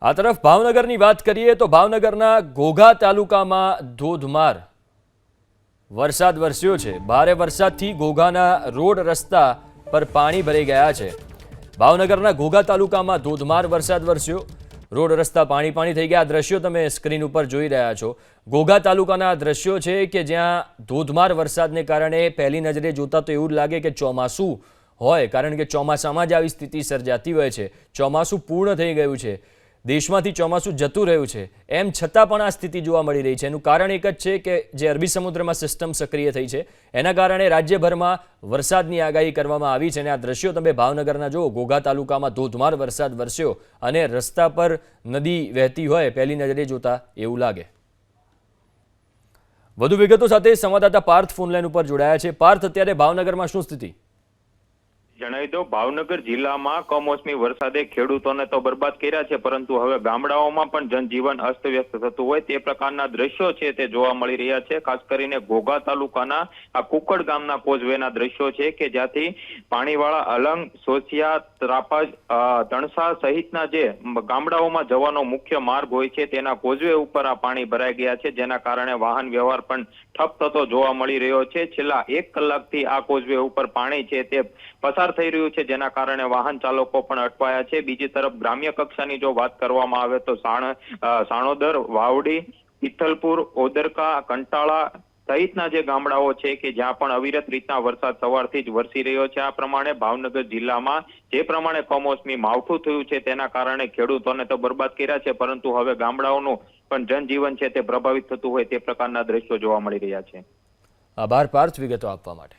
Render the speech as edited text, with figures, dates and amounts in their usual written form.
આ તરફ ભાવનગરની વાત કરીએ તો ભાવનગરના ઘોઘા તાલુકામાં ધોધમાર વરસાદ વરસ્યો છે। ભારે વરસાદથી ઘોઘાના રોડ રસ્તા પર પાણી ભરાઈ ગયા છે। ભાવનગરના ઘોઘા તાલુકામાં ધોધમાર વરસાદ વરસ્યો, રોડ રસ્તા પાણી થઈ ગયા। દ્રશ્યો તમે સ્ક્રીન ઉપર જોઈ રહ્યા છો। ઘોઘા તાલુકાના દ્રશ્યો છે કે જ્યાં ધોધમાર વરસાદને કારણે પહેલી નજરે જોતા તો એવું લાગે કે ચોમાસું હોય, કારણ કે ચોમાસામાં જ આવી સ્થિતિ સર્જાતી હોય છે। ચોમાસું પૂર્ણ થઈ ગયું છે, દેશમાંથી ચોમાસું જતું રહ્યું છે, એમ છતાં પણ આ સ્થિતિ જોવા મળી રહી છે। એનું કારણ એક જ છે કે જે અરબી સમુદ્રમાં સિસ્ટમ સક્રિય થઈ છે એના કારણે રાજ્યભરમાં વરસાદની આગાહી કરવામાં આવી છે। અને આ દ્રશ્યો તમે ભાવનગરના જુઓ, ઘોઘા તાલુકામાં ધોધમાર વરસાદ વરસ્યો અને રસ્તા પર નદી વહેતી હોય પહેલી નજરે જોતા એવું લાગે। વધુ વિગતો સાથે સંવાદદાતા પાર્થ ફોનલાઈન ઉપર જોડાયા છે। પાર્થ, અત્યારે ભાવનગરમાં શું સ્થિતિ? જણાવી દો, ભાવનગર જિલ્લામાં કમોસમી વરસાદે ખેડૂતોને તો બરબાદ કર્યા છે, પરંતુ હવે ગામડાઓમાં પણ જનજીવન અસ્તવ્યસ્ત થતું હોય તે પ્રકારના દ્રશ્યો છે તે જોવા મળી રહ્યા છે। ખાસ કરીને ઘોઘા તાલુકાના આ કુકડ ગામના કોઝવેના દ્રશ્યો છે કે જ્યાંથી પાણીવાળા અલંગ, સોસિયા, ત્રાપજ, ધણસા સહિતના જે ગામડાઓમાં જવાનો મુખ્ય માર્ગ હોય છે તેના કોઝવે ઉપર આ પાણી ભરાઈ ગયા છે, જેના કારણે વાહન વ્યવહાર પણ ઠપ થતો જોવા મળી રહ્યો છે। છેલ્લા 1 કલાકથી આ કોઝવે ઉપર પાણી છે તે પસાર થઈ રહ્યું છે, જેના કારણે વાહન ચાલકો પણ અટવાયા છે। બીજી તરફ ગ્રામ્ય કક્ષાની જો વાત કરવામાં આવે તો સાણોદર, વાવડી, પિથલપુર, ઓદરકા, કંટાળા સહિતના જે ગામડાઓ છે કે જ્યાં પણ અવિરત રીતના વરસાદ સવારથી જ વરસી રહ્યો છે। આ પ્રમાણે ભાવનગર જિલ્લામાં જે પ્રમાણે કમોસમી માવઠું થયું છે તેના કારણે ખેડૂતોને તો બરબાદ કર્યા છે, પરંતુ હવે ગામડાઓનું પણ જનજીવન છે તે પ્રભાવિત થતું હોય તે પ્રકારના દ્રશ્યો જોવા મળી રહ્યા છે। આભાર પાર્થ વિગતો આપવા માટે।